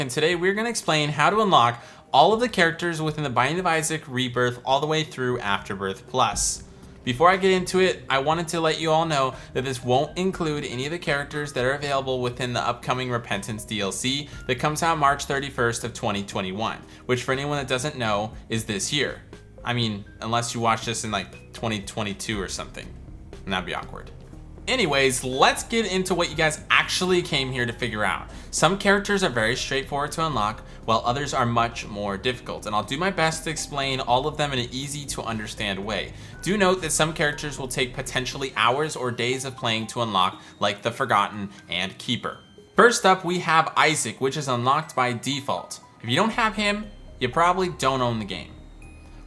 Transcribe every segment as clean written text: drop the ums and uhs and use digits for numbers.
And today we're going to explain how to unlock all of the characters within the Binding of Isaac Rebirth all the way through Afterbirth Plus. Before I get into it, I wanted to let you all know that this won't include any of the characters that are available within the upcoming Repentance DLC that comes out March 31st of 2021, which for anyone that doesn't know is this year. I mean, unless you watch this in like 2022 or something, and that'd be awkward. Anyways, let's get into what you guys actually came here to figure out. Some characters are very straightforward to unlock, while others are much more difficult, and I'll do my best to explain all of them in an easy to understand way. Do note that some characters will take potentially hours or days of playing to unlock, like the Forgotten and Keeper. First up, we have Isaac, which is unlocked by default. If you don't have him, you probably don't own the game.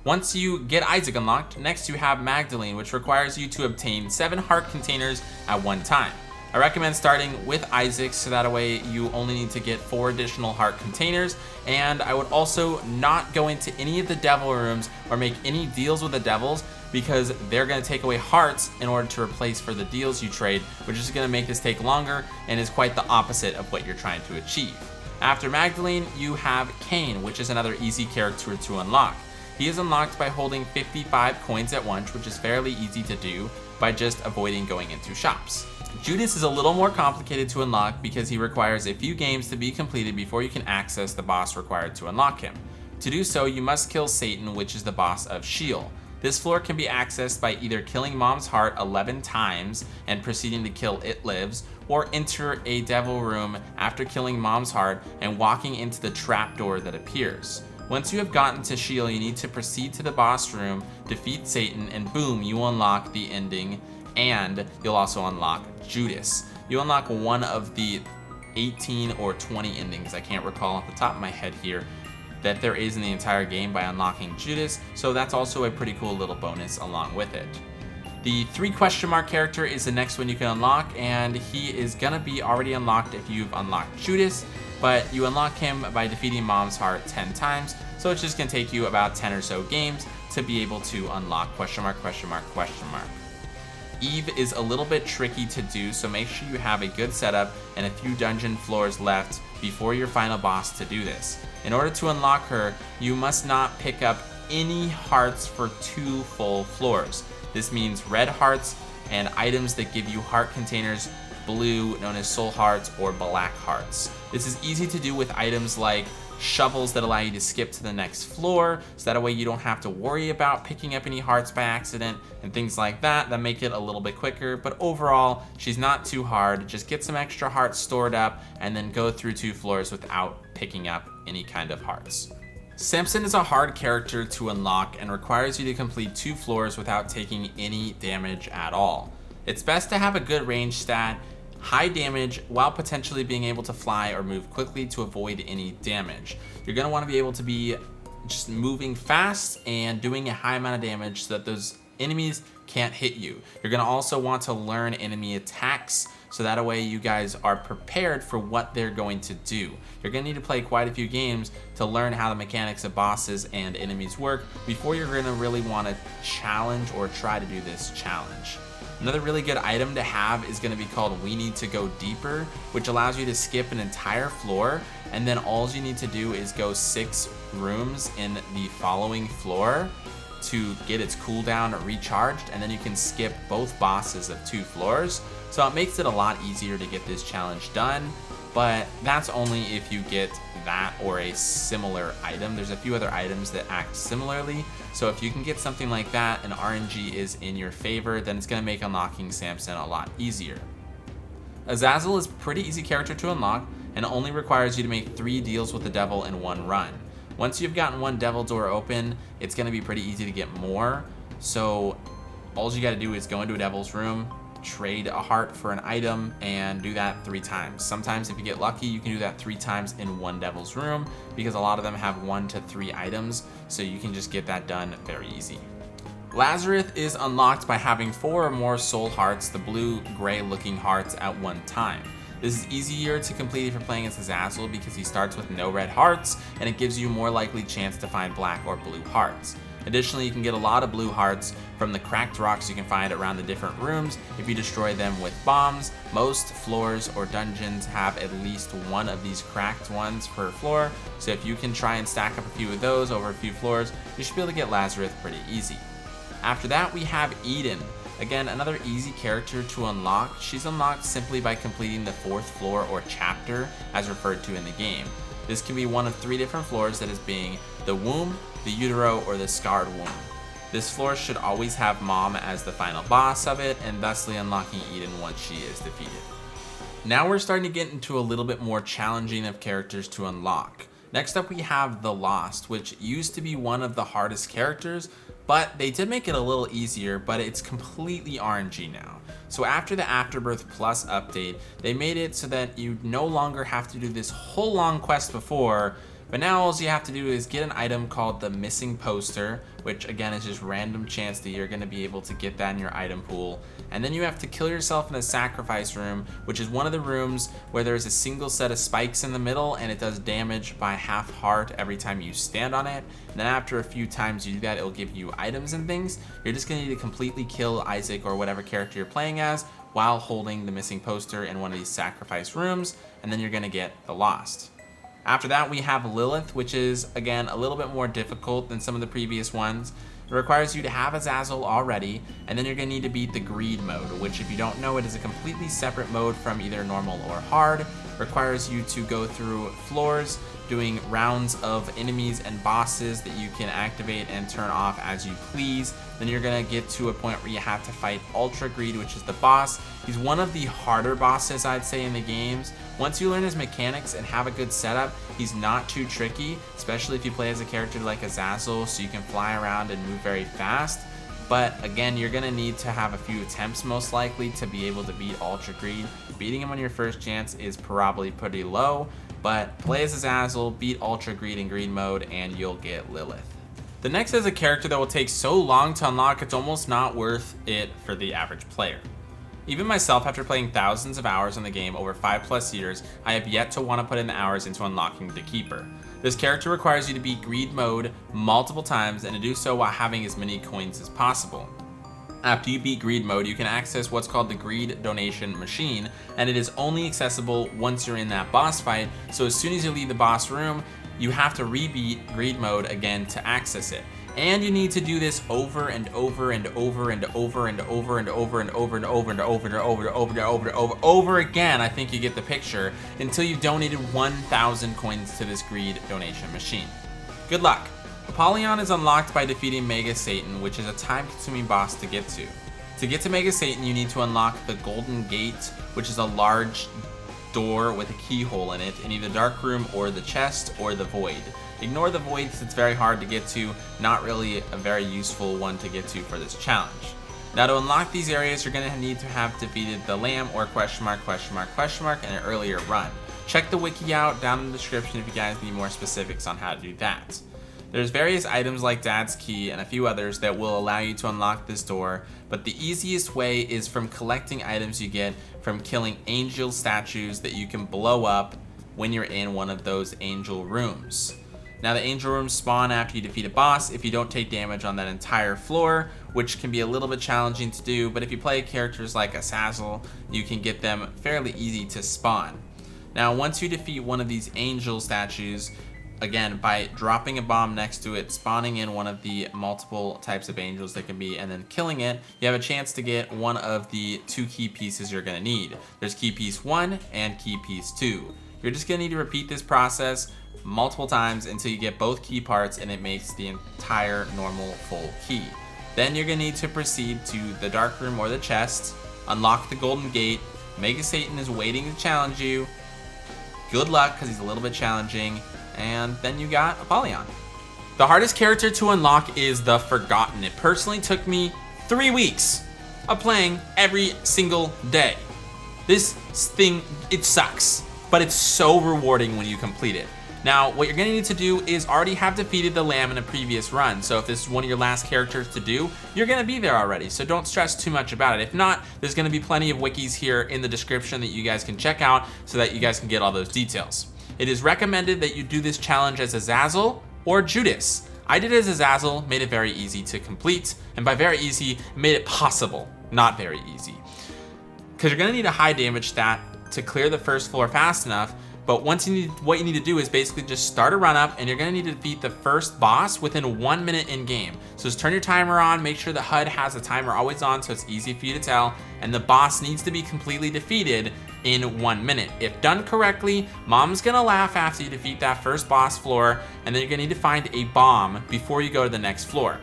Once you get Isaac unlocked, next you have Magdalene, which requires you to obtain 7 heart containers at one time. I recommend starting with Isaac so that way you only need to get 4 additional heart containers, and I would also not go into any of the devil rooms or make any deals with the devils because they're going to take away hearts in order to replace for the deals you trade, which is going to make this take longer and is quite the opposite of what you're trying to achieve. After Magdalene, you have Cain, which is another easy character to unlock. He is unlocked by holding 55 coins at once, which is fairly easy to do by just avoiding going into shops. Judas is a little more complicated to unlock because he requires a few games to be completed before you can access the boss required to unlock him. To do so, you must kill Satan, which is the boss of Sheol. This floor can be accessed by either killing Mom's heart 11 times and proceeding to kill It Lives, or enter a devil room after killing Mom's heart and walking into the trapdoor that appears. Once you have gotten to Sheol, you need to proceed to the boss room, defeat Satan, and boom, you unlock the ending, and you'll also unlock Judas. You unlock one of the 18 or 20 endings, I can't recall off the top of my head here, that there is in the entire game by unlocking Judas, so that's also a pretty cool little bonus along with it. The 3 question mark character is the next one you can unlock, and he is gonna be already unlocked if you've unlocked Judas, but you unlock him by defeating Mom's heart 10 times, so it's just gonna take you about 10 or so games to be able to unlock question mark, question mark, question mark. Eve is a little bit tricky to do, so make sure you have a good setup and a few dungeon floors left before your final boss to do this. In order to unlock her, you must not pick up any hearts for 2 full floors. This means red hearts and items that give you heart containers, blue, known as soul hearts, or black hearts. This is easy to do with items like shovels that allow you to skip to the next floor, so that way you don't have to worry about picking up any hearts by accident and things like that make it a little bit quicker. But overall, she's not too hard. Just get some extra hearts stored up and then go through 2 floors without picking up any kind of hearts. Samson is a hard character to unlock and requires you to complete 2 floors without taking any damage at all. It's best to have a good range stat, high damage, while potentially being able to fly or move quickly to avoid any damage. You're going to want to be able to be just moving fast and doing a high amount of damage so that those enemies can't hit you. You're going to also want to learn enemy attacks so that way you guys are prepared for what they're going to do. You're going to need to play quite a few games to learn how the mechanics of bosses and enemies work before you're going to really want to challenge or try to do this challenge. Another really good item to have is going to be called We Need to Go Deeper, which allows you to skip an entire floor, and then all you need to do is go 6 rooms in the following floor to get its cooldown recharged, and then you can skip both bosses of 2 floors. So it makes it a lot easier to get this challenge done, but that's only if you get that or a similar item. There's a few other items that act similarly, so if you can get something like that and RNG is in your favor, then it's going to make unlocking Samson a lot easier. Azazel is a pretty easy character to unlock and only requires you to make 3 deals with the devil in 1 run. Once you've gotten 1 devil door open, it's going to be pretty easy to get more, so all you got to do is go into a devil's room, trade a heart for an item, and do that 3 times. Sometimes if you get lucky, you can do that 3 times in 1 devil's room because a lot of them have 1 to 3 items, so you can just get that done very easy. Lazarus is unlocked by having 4 or more soul hearts, the blue-gray looking hearts, at one time. This is easier to complete if you're playing as Azazel because he starts with no red hearts and it gives you a more likely chance to find black or blue hearts. Additionally, you can get a lot of blue hearts from the cracked rocks you can find around the different rooms if you destroy them with bombs. Most floors or dungeons have at least one of these cracked ones per floor, so if you can try and stack up a few of those over a few floors, you should be able to get Lazarus pretty easy. After that, we have Eden. Again, another easy character to unlock. She's unlocked simply by completing the 4th floor or chapter as referred to in the game. This can be one of 3 different floors, that is being the womb, the utero, or the scarred womb. This floor should always have Mom as the final boss of it, and thusly unlocking Eden once she is defeated. Now we're starting to get into a little bit more challenging of characters to unlock. Next up we have the Lost, which used to be one of the hardest characters, but they did make it a little easier, but it's completely RNG now. So after the Afterbirth Plus update, they made it so that you no longer have to do this whole long quest before, but now all you have to do is get an item called the Missing Poster, which again is just random chance that you're going to be able to get that in your item pool. And then you have to kill yourself in a sacrifice room, which is one of the rooms where there's a single set of spikes in the middle and it does damage by half heart every time you stand on it. And then after a few times you do that, it'll give you items and things. You're just going to need to completely kill Isaac or whatever character you're playing as while holding the Missing Poster in one of these sacrifice rooms, and then you're going to get the Lost. After that, we have Lilith, which is, again, a little bit more difficult than some of the previous ones. It requires you to have Azazel already, and then you're going to need to beat the Greed mode, which, if you don't know, it is a completely separate mode from either normal or hard. It requires you to go through floors, doing rounds of enemies and bosses that you can activate and turn off as you please. Then you're going to get to a point where you have to fight Ultra Greed, which is the boss. He's one of the harder bosses, I'd say, in the games. Once you learn his mechanics and have a good setup, he's not too tricky, especially if you play as a character like Azazel, so you can fly around and move very fast. But again, you're going to need to have a few attempts most likely to be able to beat Ultra Greed. Beating him on your first chance is probably pretty low, but play as Azazel, beat Ultra Greed in Greed mode, and you'll get Lilith. The next is a character that will take so long to unlock it's almost not worth it for the average player. Even myself, after playing thousands of hours in the game over 5+ years, I have yet to want to put in the hours into unlocking the Keeper. This character requires you to beat Greed mode multiple times and to do so while having as many coins as possible. After you beat Greed mode, you can access what's called the Greed Donation Machine, and it is only accessible once you're in that boss fight, so as soon as you leave the boss room, you have to re-beat Greed mode again to access it. And you need to do this over and over and over and over and over and over and over and over and over and over and over and over and over again. I think you get the picture, until you've donated 1,000 coins to this Greed Donation Machine. Good luck. Apollyon is unlocked by defeating Mega Satan, which is a time-consuming boss to get to. To get to Mega Satan, you need to unlock the Golden Gate, which is a large door with a keyhole in it in either the dark room or the chest or the void. Ignore the void because it's very hard to get to, not really a very useful one to get to for this challenge. Now to unlock these areas, you're going to need to have defeated the Lamb or question mark in an earlier run. Check the wiki out down in the description if you guys need more specifics on how to do that. There's various items like Dad's Key and a few others that will allow you to unlock this door, but the easiest way is from collecting items you get from killing angel statues that you can blow up when you're in one of those angel rooms. Now the angel rooms spawn after you defeat a boss if you don't take damage on that entire floor, which can be a little bit challenging to do, but if you play characters like Azazel, you can get them fairly easy to spawn. Now once you defeat one of these angel statues, again, by dropping a bomb next to it, spawning in one of the multiple types of angels that can be, and then killing it, you have a chance to get one of the 2 key pieces you're going to need. There's key piece 1 and key piece 2. You're just going to need to repeat this process multiple times until you get both key parts and it makes the entire normal full key. Then you're going to need to proceed to the dark room or the chest, unlock the Golden Gate. Mega Satan is waiting to challenge you. Good luck, because he's a little bit challenging. And then you got Apollyon. The hardest character to unlock is the Forgotten. It personally took me 3 weeks of playing every single day. This thing, it sucks, but it's so rewarding when you complete it. Now, what you're gonna need to do is already have defeated the Lamb in a previous run. So if this is one of your last characters to do, you're gonna be there already. So don't stress too much about it. If not, there's gonna be plenty of wikis here in the description that you guys can check out so that you guys can get all those details. It is recommended that you do this challenge as Azazel or Judas. I did it as Azazel, made it very easy to complete, and by very easy, made it possible, not very easy. Because you're going to need a high damage stat to clear the first floor fast enough, but what you need to do is basically just start a run up, and you're going to need to defeat the first boss within 1 minute in game. So just turn your timer on, make sure the HUD has the timer always on so it's easy for you to tell, and the boss needs to be completely defeated in 1 minute. If done correctly, Mom's going to laugh after you defeat that first boss floor, and then you're going to need to find a bomb before you go to the next floor.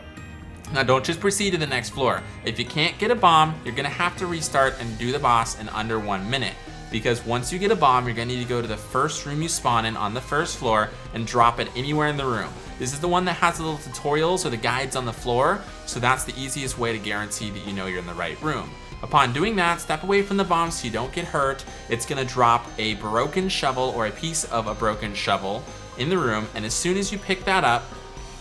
Now don't just proceed to the next floor. If you can't get a bomb, you're going to have to restart and do the boss in under 1 minute. Because once you get a bomb, you're going to need to go to the first room you spawn in on the first floor and drop it anywhere in the room. This is the one that has the little tutorials or the guides on the floor, so that's the easiest way to guarantee that you know you're in the right room. Upon doing that, step away from the bomb so you don't get hurt. It's going to drop a broken shovel or a piece of a broken shovel in the room, and as soon as you pick that up,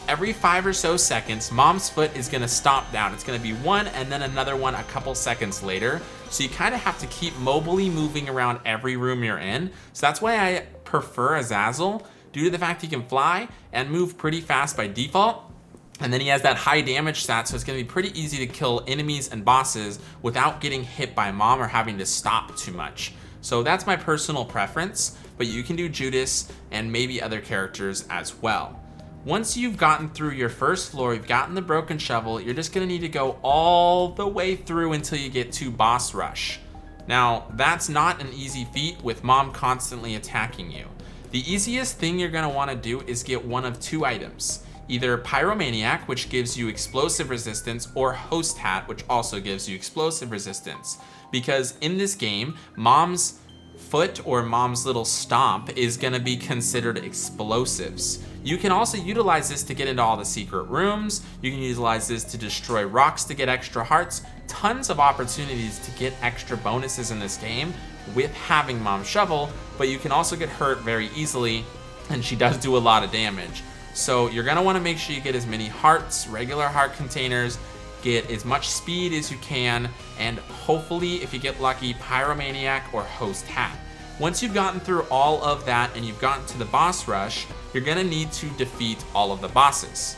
every 5 or so seconds, Mom's foot is going to stomp down. It's going to be one and then another one a couple seconds later. So you kind of have to keep mobily moving around every room you're in. So that's why I prefer Azazel, due to the fact he can fly and move pretty fast by default. And then he has that high damage stat, so it's going to be pretty easy to kill enemies and bosses without getting hit by Mom or having to stop too much. So that's my personal preference, but you can do Judas and maybe other characters as well. Once you've gotten through your first floor, you've gotten the broken shovel, you're just going to need to go all the way through until you get to boss rush. Now, that's not an easy feat with Mom constantly attacking you. The easiest thing you're going to want to do is get one of 2 items. Either Pyromaniac, which gives you explosive resistance, or Host Hat, which also gives you explosive resistance. Because in this game, Mom's foot or Mom's little stomp is going to be considered explosives. You can also utilize this to get into all the secret rooms. You can utilize this to destroy rocks to get extra hearts. Tons of opportunities to get extra bonuses in this game with having Mom's shovel, but you can also get hurt very easily, and she does do a lot of damage. So you're going to want to make sure you get as many hearts, regular heart containers, get as much speed as you can, and hopefully, if you get lucky, Pyromaniac or Host Hat. Once you've gotten through all of that and you've gotten to the boss rush, you're going to need to defeat all of the bosses.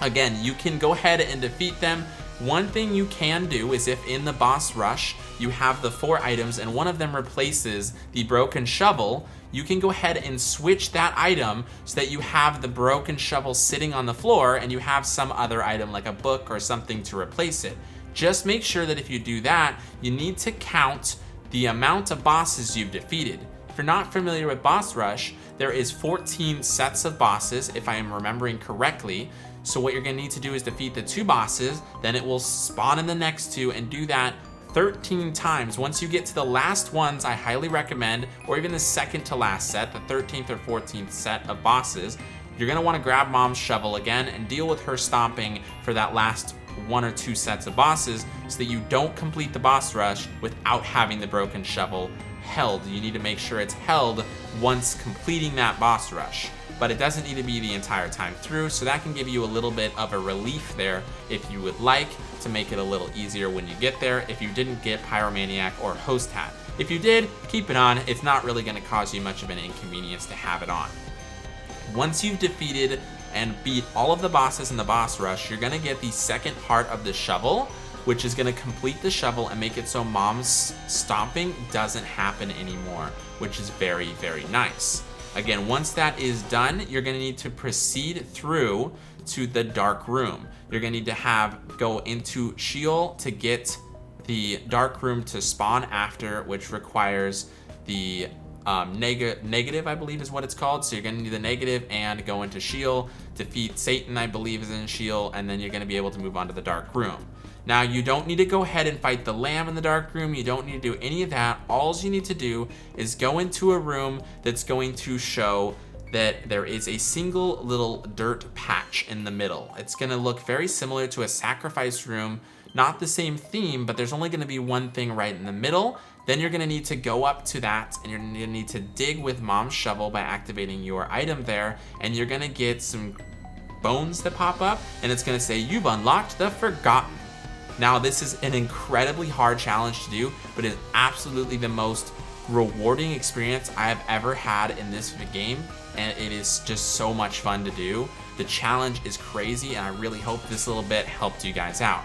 Again, you can go ahead and defeat them. One thing you can do is if in the boss rush you have the 4 items and one of them replaces the broken shovel, you can go ahead and switch that item so that you have the broken shovel sitting on the floor and you have some other item like a book or something to replace it. Just make sure that if you do that, you need to count the amount of bosses you've defeated. If you're not familiar with boss rush, there is 14 sets of bosses, if I am remembering correctly. So what you're going to need to do is defeat the 2 bosses, then it will spawn in the next 2 and do that 13 times. Once you get to the last ones, I highly recommend, or even the second to last set, the 13th or 14th set of bosses, you're going to want to grab Mom's shovel again and deal with her stomping for that last 1 or 2 sets of bosses so that you don't complete the boss rush without having the broken shovel held. You need to make sure it's held once completing that boss rush, but it doesn't need to be the entire time through, so that can give you a little bit of a relief there if you would like to make it a little easier when you get there if you didn't get Pyromaniac or Host Hat. If you did, keep it on. It's not really going to cause you much of an inconvenience to have it on. Once you've defeated and beat all of the bosses in the boss rush, you're going to get the second heart of the shovel, which is going to complete the shovel and make it so Mom's stomping doesn't happen anymore, which is very, very nice. Again, once that is done, you're going to need to proceed through to the dark room. You're going to need to go into Sheol to get the dark room to spawn after, which requires the negative, I believe is what it's called. So you're going to need the negative and go into Sheol, defeat Satan, I believe is in Sheol, and then you're going to be able to move on to the dark room. Now, you don't need to go ahead and fight the lamb in the dark room. You don't need to do any of that. All you need to do is go into a room that's going to show that there is a single little dirt patch in the middle. It's going to look very similar to a sacrifice room. Not the same theme, but there's only going to be one thing right in the middle. Then you're going to need to go up to that, and you're going to need to dig with Mom's shovel by activating your item there, and you're going to get some bones that pop up, and it's going to say, "You've unlocked the Forgotten." Now, this is an incredibly hard challenge to do, but it is absolutely the most rewarding experience I have ever had in this game. and it is just so much fun to do. The challenge is crazy, and I really hope this little bit helped you guys out.